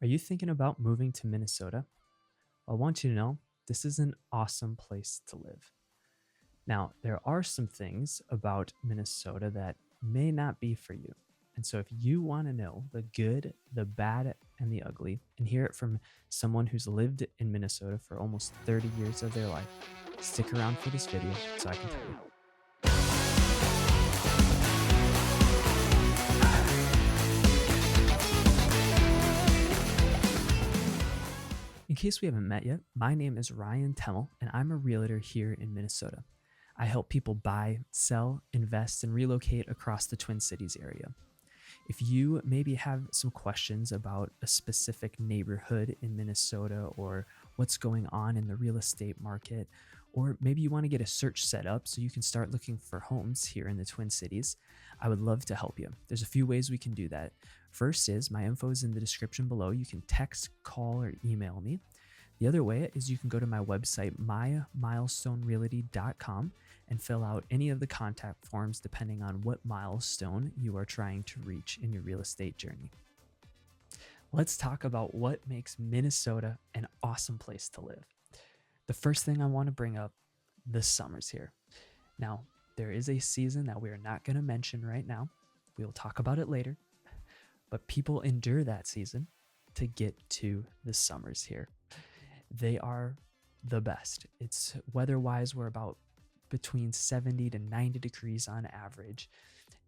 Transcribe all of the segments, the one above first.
Are you thinking about moving to Minnesota? I want you to know this is an awesome place to live. Now, there are some things about Minnesota that may not be for you. And so, if you want to know the good, the bad, and the ugly, and hear it from someone who's lived in Minnesota for almost 30 years of their life, stick around for this video so I can tell you. In case we haven't met yet, my name is Ryan Temmel, and I'm a realtor here in Minnesota. I help people buy, sell, invest, and relocate across the Twin Cities area. If you maybe have some questions about a specific neighborhood in Minnesota or what's going on in the real estate market, or maybe you want to get a search set up so you can start looking for homes here in the Twin Cities, I would love to help you. There's a few ways we can do that. First is my info is in the description below. You can text, call, or email me. The other way is you can go to my website, mymilestonerealty.com, and fill out any of the contact forms depending on what milestone you are trying to reach in your real estate journey. Let's talk about what makes Minnesota an awesome place to live. The first thing I want to bring up, the summers here. Now, there is a season that we are not going to mention right now. We'll talk about it later, but people endure that season to get to the summers here. They are the best. It's weather-wise, we're about between 70 to 90 degrees on average.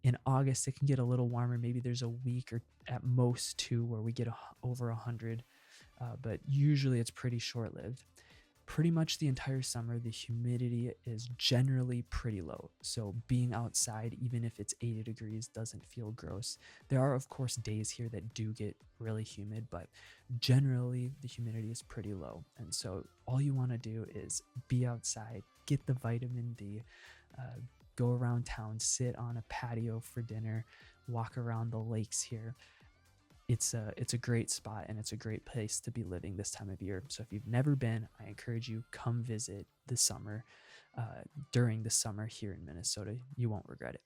In August, it can get a little warmer. Maybe there's a week or at most two where we get over 100, but usually it's pretty short-lived. Pretty much the entire summer, the humidity is generally pretty low. So being outside, even if it's 80 degrees, doesn't feel gross. There are, of course, days here that do get really humid, but generally the humidity is pretty low. And so all you want to do is be outside, get the vitamin D, go around town, sit on a patio for dinner, walk around the lakes here. It's a great spot and it's a great place to be living this time of year. So if you've never been, I encourage you come visit the summer, during the summer here in Minnesota. You won't regret it.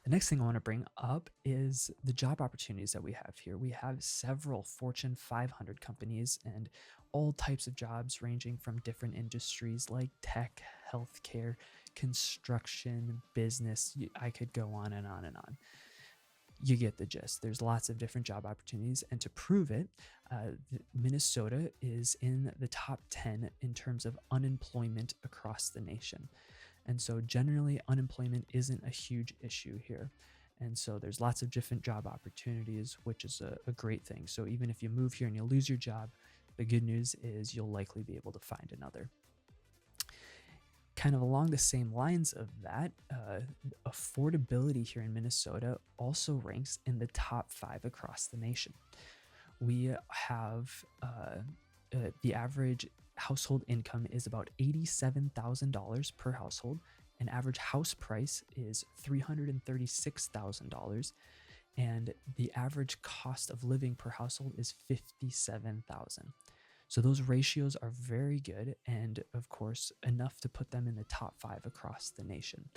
The next thing I want to bring up is the job opportunities that we have here. We have several Fortune 500 companies and all types of jobs ranging from different industries like tech, healthcare, construction, business. I could go on and on and on. You get the gist. There's lots of different job opportunities. And to prove it, Minnesota is in the top 10 in terms of unemployment across the nation. And so generally, unemployment isn't a huge issue here. And so there's lots of different job opportunities, which is a great thing. So even if you move here and you lose your job, the good news is you'll likely be able to find another. Kind of along the same lines of that, affordability here in Minnesota also ranks in the top 5 across the nation. We have the average household income is about $87,000 per household. An average house price is $336,000, and the average cost of living per household is $57,000. So those ratios are very good and, of course, enough to put them in the top 5 across the nation.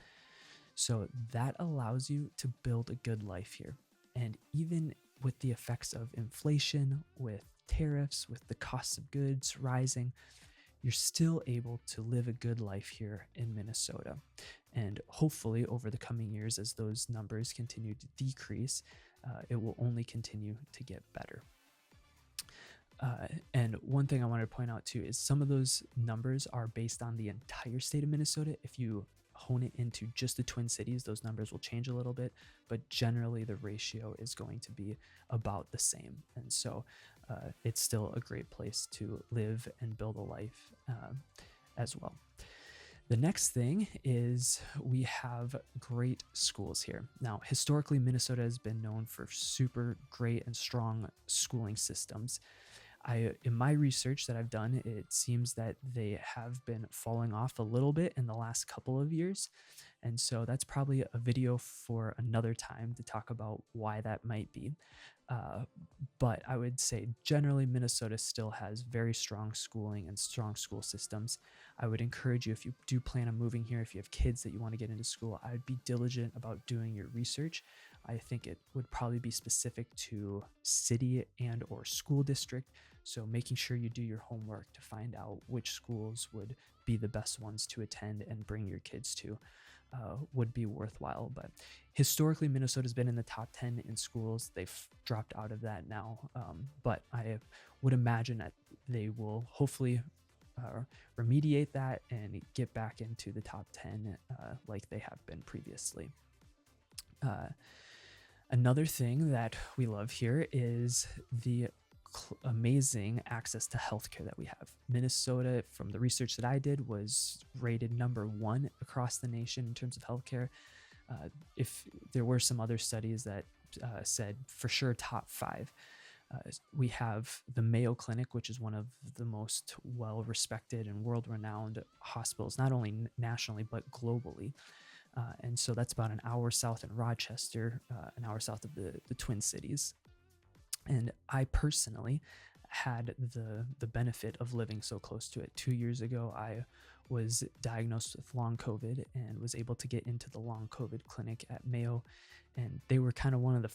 So that allows you to build a good life here. And even with the effects of inflation, with tariffs, with the cost of goods rising, you're still able to live a good life here in Minnesota. And hopefully over the coming years, as those numbers continue to decrease, it will only continue to get better. And one thing I wanted to point out too is some of those numbers are based on the entire state of Minnesota. If you hone it into just the Twin Cities, those numbers will change a little bit, but generally the ratio is going to be about the same. And so it's still a great place to live and build a life as well. The next thing is we have great schools here. Now, historically, Minnesota has been known for super great and strong schooling systems. In my research that I've done, it seems that they have been falling off a little bit in the last couple of years. And so that's probably a video for another time to talk about why that might be. But I would say generally Minnesota still has very strong schooling and strong school systems. I would encourage you, if you do plan on moving here, if you have kids that you want to get into school, I would be diligent about doing your research I think it would probably be specific to city and or school district. So making sure you do your homework to find out which schools would be the best ones to attend and bring your kids to would be worthwhile. But historically, Minnesota's been in the top 10 in schools. They've dropped out of that now. But I would imagine that they will hopefully remediate that and get back into the top 10 like they have been previously. Another thing that we love here is the amazing access to healthcare that we have. Minnesota, from the research that I did, was rated #1 across the nation in terms of healthcare. If there were some other studies that said for sure top 5. We have the Mayo Clinic, which is one of the most well-respected and world-renowned hospitals, not only nationally, but globally. And so that's about an hour south in Rochester, an hour south of the Twin Cities. And I personally had the benefit of living so close to it. 2 years ago, I was diagnosed with long COVID and was able to get into the long COVID clinic at Mayo. And they were kind of one of the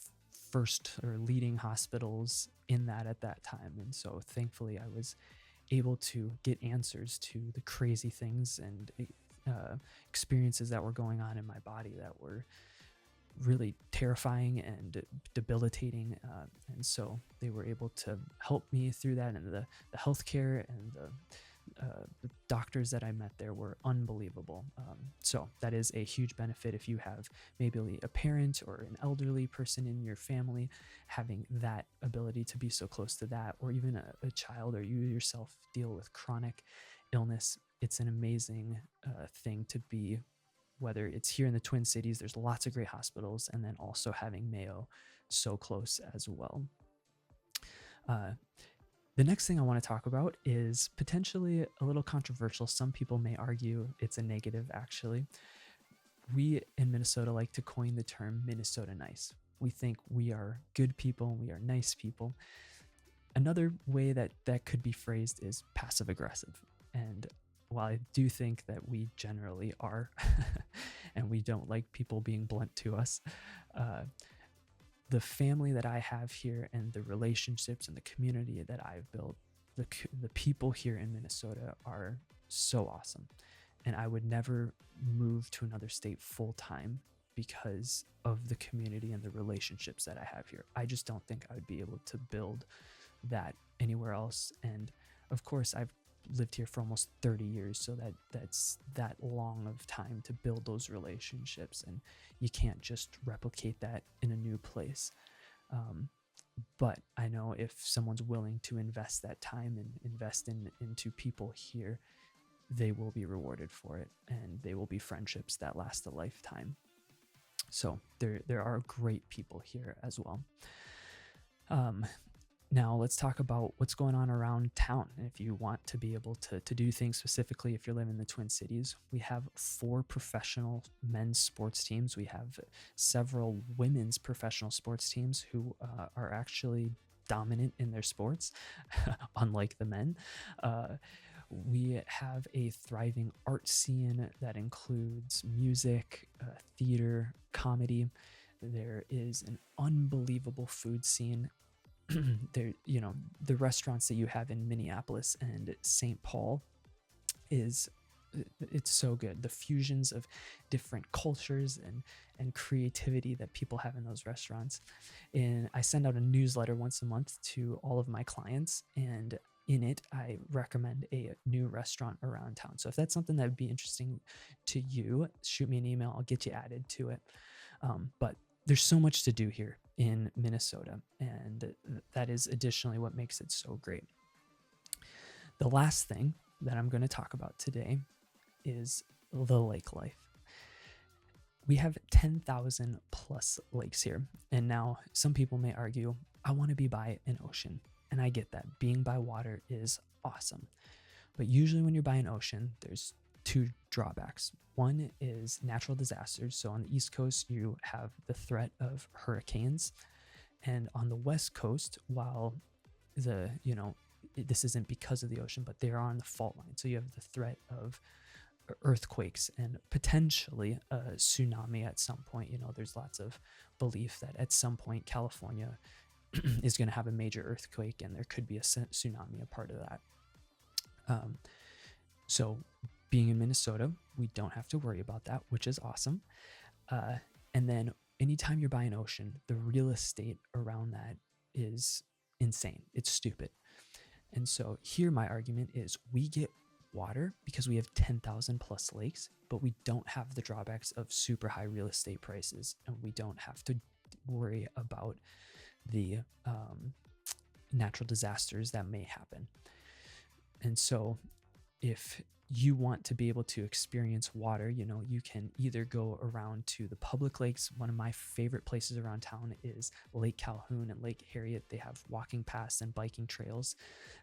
first or leading hospitals in that at that time. And so thankfully I was able to get answers to the crazy things and experiences that were going on in my body that were really terrifying and debilitating. And so they were able to help me through that. And the healthcare and the doctors that I met there were unbelievable. So that is a huge benefit if you have maybe a parent or an elderly person in your family, having that ability to be so close to that, or even a child, or you yourself deal with chronic illness. It's an amazing thing to be, whether it's here in the Twin Cities, there's lots of great hospitals, and then also having Mayo so close as well. The next thing I want to talk about is potentially a little controversial. Some people may argue it's a negative, actually. We in Minnesota like to coin the term Minnesota nice. We think we are good people, we are nice people. Another way that could be phrased is passive aggressive. And while I do think that we generally are, and we don't like people being blunt to us, the family that I have here and the relationships and the community that I've built, the people here in Minnesota are so awesome. And I would never move to another state full time because of the community and the relationships that I have here. I just don't think I would be able to build that anywhere else. And of course, I've lived here for almost 30 years, so that's that long of time to build those relationships, and you can't just replicate that in a new place. But I know if someone's willing to invest that time and invest into people here, they will be rewarded for it, and they will be friendships that last a lifetime. So there are great people here as well. Now let's talk about what's going on around town. And if you want to be able to do things specifically, if you're living in the Twin Cities, we have 4 professional men's sports teams. We have several women's professional sports teams who are actually dominant in their sports, unlike the men. We have a thriving art scene that includes music, theater, comedy. There is an unbelievable food scene. There, the restaurants that you have in Minneapolis and St. Paul it's so good. The fusions of different cultures and creativity that people have in those restaurants. And I send out a newsletter once a month to all of my clients, and in it, I recommend a new restaurant around town. So if that's something that would be interesting to you, shoot me an email. I'll get you added to it. But there's so much to do here in Minnesota, and that is additionally what makes it so great. The last thing that I'm going to talk about today is the lake life. We have 10,000 plus lakes here, and now some people may argue, I want to be by an ocean, and I get that. Being by water is awesome, but usually when you're by an ocean, there's 2 drawbacks. One is natural disasters. So on the East Coast, you have the threat of hurricanes. And on the West Coast, while this isn't because of the ocean, but they are on the fault line. So you have the threat of earthquakes and potentially a tsunami at some point. There's lots of belief that at some point California is going to have a major earthquake and there could be a tsunami a part of that. So being in Minnesota, we don't have to worry about that, which is awesome. And then anytime you're by an ocean, the real estate around that is insane. It's stupid. And so here my argument is we get water because we have 10,000 plus lakes, but we don't have the drawbacks of super high real estate prices, and we don't have to worry about the natural disasters that may happen. And so if you want to be able to experience water, you can either go around to the public lakes. One of my favorite places around town is Lake Calhoun and Lake Harriet. They have walking paths and biking trails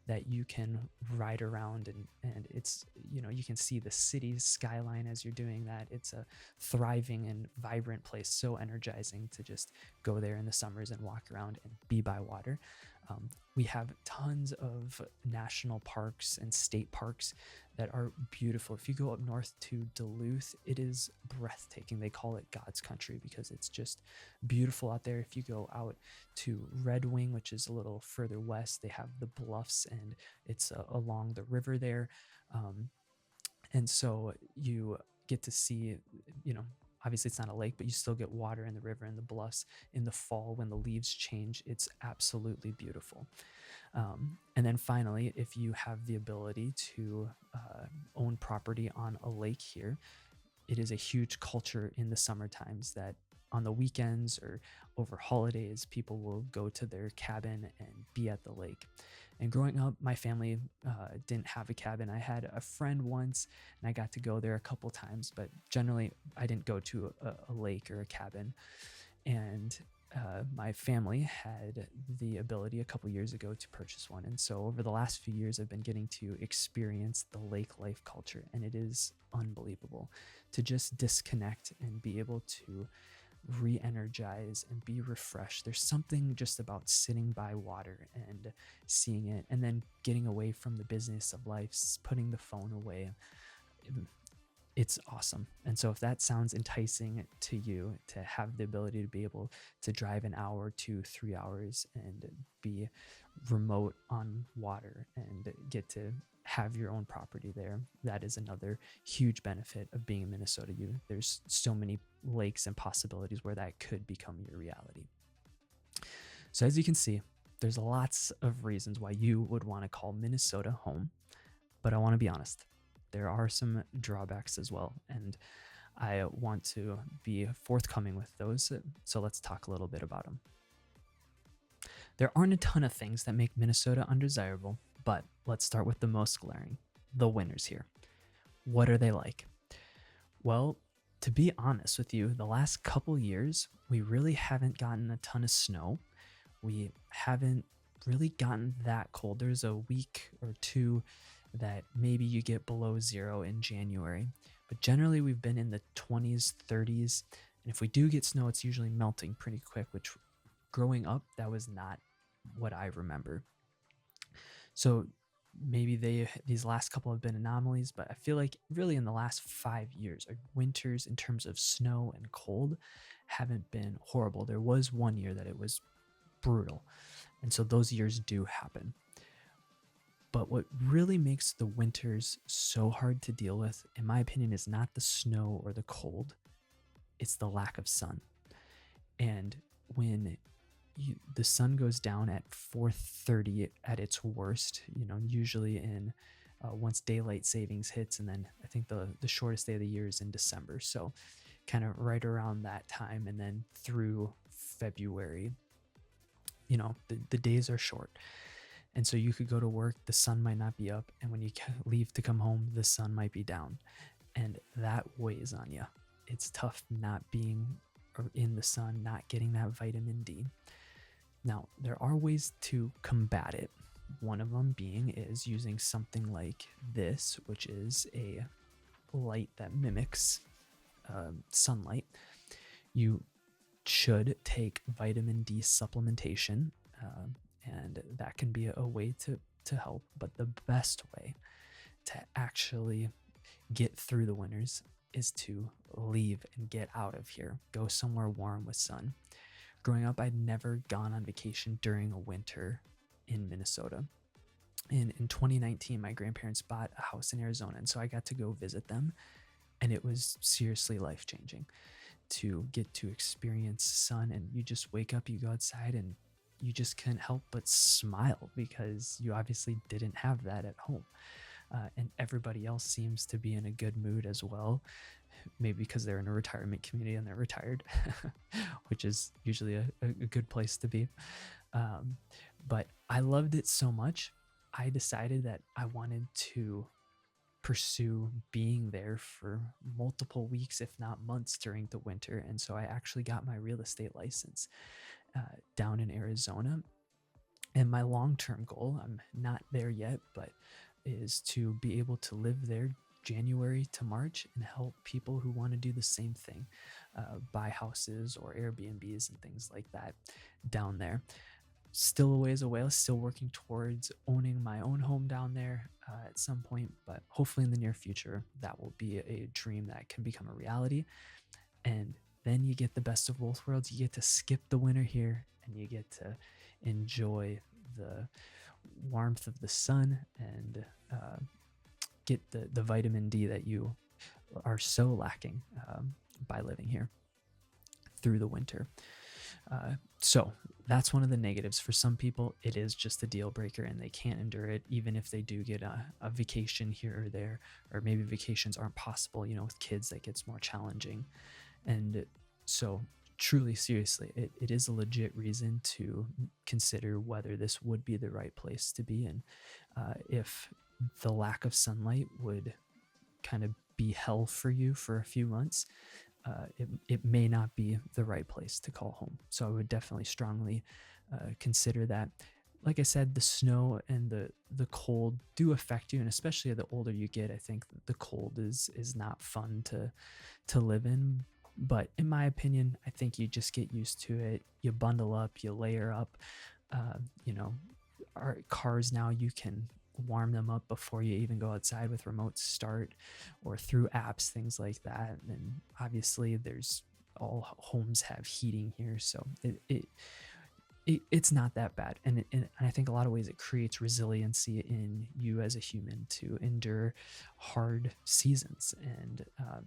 that you can ride around, and it's, you can see the city's skyline as you're doing that. It's a thriving and vibrant place, so energizing to just go there in the summers and walk around and be by water. We have tons of national parks and state parks that are beautiful. If you go up north to Duluth, it is breathtaking. They call it God's country because it's just beautiful out there. If you go out to Red Wing, which is a little further west, they have the bluffs and it's along the river there. And so you get to see, obviously it's not a lake, but you still get water in the river and the bluffs in the fall when the leaves change. It's absolutely beautiful. And then finally, if you have the ability to own property on a lake here, it is a huge culture in the summer times that on the weekends or over holidays, people will go to their cabin and be at the lake. And growing up, my family didn't have a cabin. I had a friend once and I got to go there a couple times, but generally I didn't go to a lake or a cabin. And my family had the ability a couple years ago to purchase one. And so over the last few years, I've been getting to experience the lake life culture, and it is unbelievable to just disconnect and be able to re-energize and be refreshed. There's something just about sitting by water and seeing it, and then getting away from the business of life, putting the phone away. It's awesome. And so if that sounds enticing to you, to have the ability to be able to drive an hour, 2-3 hours and be remote on water and get to have your own property there, that is another huge benefit of being in Minnesota. There's so many lakes and possibilities where that could become your reality. So as you can see, there's lots of reasons why you would want to call Minnesota home, but I want to be honest, there are some drawbacks as well, and I want to be forthcoming with those. So let's talk a little bit about them. There aren't a ton of things that make Minnesota undesirable, but let's start with the most glaring, the winters here. What are they like? Well, to be honest with you, the last couple years, we really haven't gotten a ton of snow. We haven't really gotten that cold. There's a week or two that maybe you get below zero in January, but generally we've been in the 20s, 30s. And if we do get snow, it's usually melting pretty quick, which growing up, that was not what I remember. So maybe these last couple have been anomalies, but I feel like really in the last 5 years, our winters in terms of snow and cold haven't been horrible. There was one year that it was brutal. And so those years do happen. But what really makes the winters so hard to deal with, in my opinion, is not the snow or the cold. It's the lack of sun. And when the sun goes down at 4:30 at its worst, usually in once daylight savings hits, and then I think the shortest day of the year is in December. So kind of right around that time, and then through February, the days are short. And so you could go to work, the sun might not be up, and when you leave to come home, the sun might be down, and that weighs on you. It's tough not being in the sun, not getting that vitamin D. Now, there are ways to combat it. One of them is using something like this, which is a light that mimics sunlight. You should take vitamin D supplementation, and that can be a way to help. But the best way to actually get through the winters is to leave and get out of here, go somewhere warm with sun. Growing up, I'd never gone on vacation during a winter in Minnesota. In 2019, my grandparents bought a house in Arizona, and so I got to go visit them, and it was seriously life-changing to get to experience sun. And you just wake up, you go outside, and you just can't help but smile because you obviously didn't have that at home. And everybody else seems to be in a good mood as well, maybe because they're in a retirement community and they're retired, which is usually a good place to be. But I loved it so much, I decided that I wanted to pursue being there for multiple weeks, if not months, during the winter. And so I actually got my real estate license down in Arizona. And my long-term goal, I'm not there yet, but is to be able to live there January to March and help people who want to do the same thing, buy houses or Airbnbs and things like that down there. Still a ways away, still working towards owning my own home down there at some point, but hopefully in the near future, that will be a dream that can become a reality. And then you get the best of both worlds. You get to skip the winter here and you get to enjoy the warmth of the sun and get the vitamin D that you are so lacking by living here through the winter. So that's one of the negatives. For some people, it is just a deal breaker and they can't endure it, even if they do get a vacation here or there, or maybe vacations aren't possible. With kids, that gets more challenging. And so truly, seriously, it is a legit reason to consider whether this would be the right place to be in. If the lack of sunlight would kind of be hell for you for a few months, it may not be the right place to call home. So I would definitely strongly consider that. Like I said, the snow and the cold do affect you, and especially the older you get, I think the cold is not fun to live in. But in my opinion, I think you just get used to it. You bundle up, you layer up. Our cars now, you can warm them up before you even go outside with remote start or through apps, things like that. And obviously there's all homes have heating here, so it's not that bad. And I think a lot of ways it creates resiliency in you as a human to endure hard seasons, and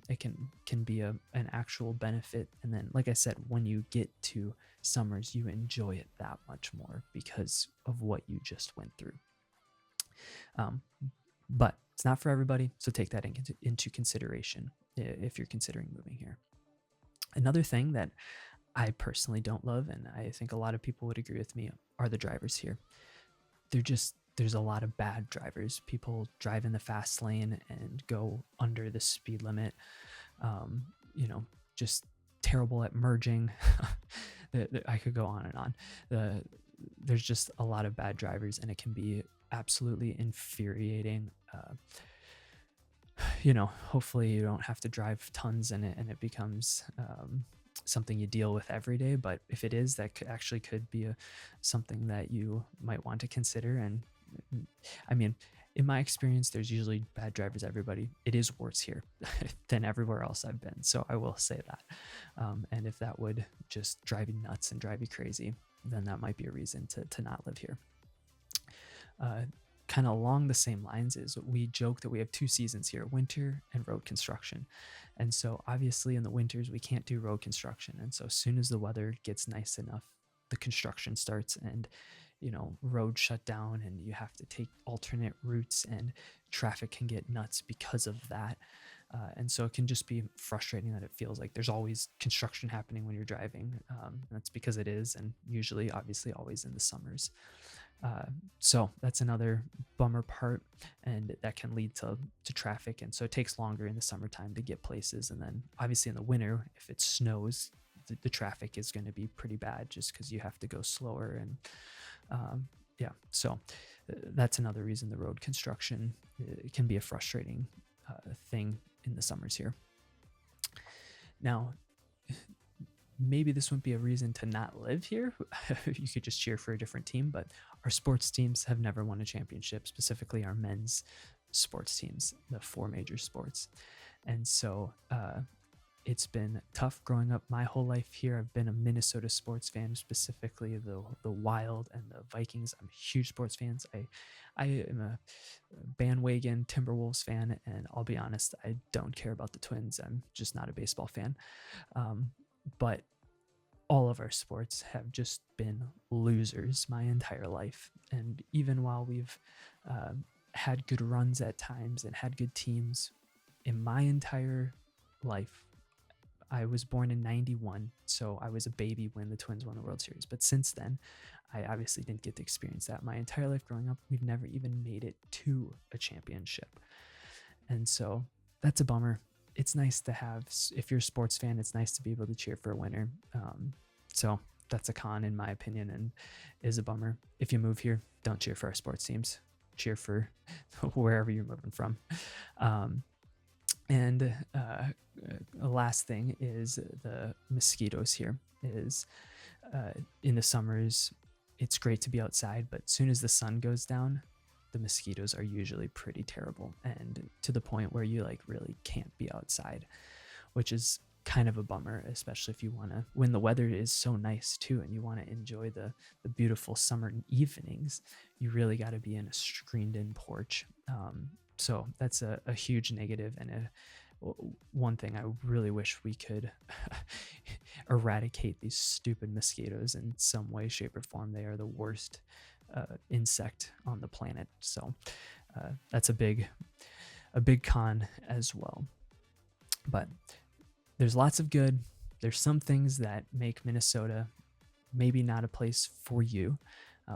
it can be an actual benefit. And then, like I said, when you get to summers, you enjoy it that much more because of what you just went through. But it's not for everybody, so take that into consideration if you're considering moving here. Another thing that I personally don't love, and I think a lot of people would agree with me, are the drivers here. There's a lot of bad drivers. People drive in the fast lane and go under the speed limit. Just terrible at merging. I could go on and on. There's just a lot of bad drivers, and it can be absolutely infuriating. Hopefully you don't have to drive tons in it and it becomes something you deal with every day. But if it is, that could be something that you might want to consider. And I mean, in my experience, there's usually bad drivers. It is worse here than everywhere else I've been. So I will say that. And if that would just drive you nuts and drive you crazy, then that might be a reason to not live here. Kind of along the same lines is we joke that we have two seasons here, winter and road construction. And so obviously in the winters, we can't do road construction. And so as soon as the weather gets nice enough, the construction starts and, roads shut down and you have to take alternate routes and traffic can get nuts because of that. And so it can just be frustrating that it feels like there's always construction happening when you're driving. That's because it is, and usually, obviously, always in the summers. So that's another bummer part, and that can lead to traffic. And so it takes longer in the summertime to get places. And then obviously in the winter, if it snows, the traffic is going to be pretty bad just because you have to go slower. And so that's another reason the road construction can be a frustrating thing in the summers here. Now, maybe this wouldn't be a reason to not live here. You could just cheer for a different team, but our sports teams have never won a championship, specifically our men's sports teams, the 4 major sports. And so it's been tough growing up my whole life here. I've been a Minnesota sports fan, specifically the Wild and the Vikings. I'm huge sports fans. I am a bandwagon Timberwolves fan, and I'll be honest, I don't care about the Twins. I'm just not a baseball fan. But all of our sports have just been losers my entire life. And even while we've had good runs at times and had good teams, in my entire life, I was born in 91, so I was a baby when the Twins won the World Series. But since then, I obviously didn't get to experience that. My entire life growing up, we've never even made it to a championship. And so that's a bummer. It's nice to have, if you're a sports fan, it's nice to be able to cheer for a winner. So that's a con, in my opinion, and is a bummer. If you move here, don't cheer for our sports teams. Cheer for wherever you're moving from. And the last thing is the mosquitoes here. Is in the summers, it's great to be outside, but as soon as the sun goes down, the mosquitoes are usually pretty terrible, and to the point where you like really can't be outside, which is kind of a bummer, especially if you want to, when the weather is so nice too, and you want to enjoy the beautiful summer evenings, you really got to be in a screened in porch. So that's a huge negative, and one thing I really wish we could eradicate these stupid mosquitoes in some way, shape, or form. They are the worst insect on the planet. So that's a big con as well. But there's lots of good. There's some things that make Minnesota maybe not a place for you.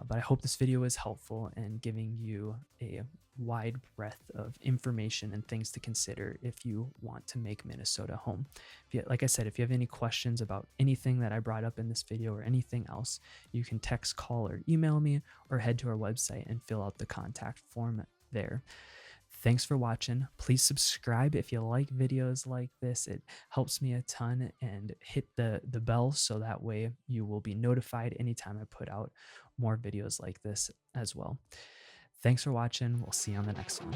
But I hope this video was helpful in giving you a wide breadth of information and things to consider if you want to make Minnesota home. Like I said, if you have any questions about anything that I brought up in this video or anything else, you can text, call, or email me, or head to our website and fill out the contact form there. Thanks for watching. Please subscribe if you like videos like this. It helps me a ton, and hit the bell so that way you will be notified anytime I put out more videos like this as well. Thanks for watching. We'll see you on the next one.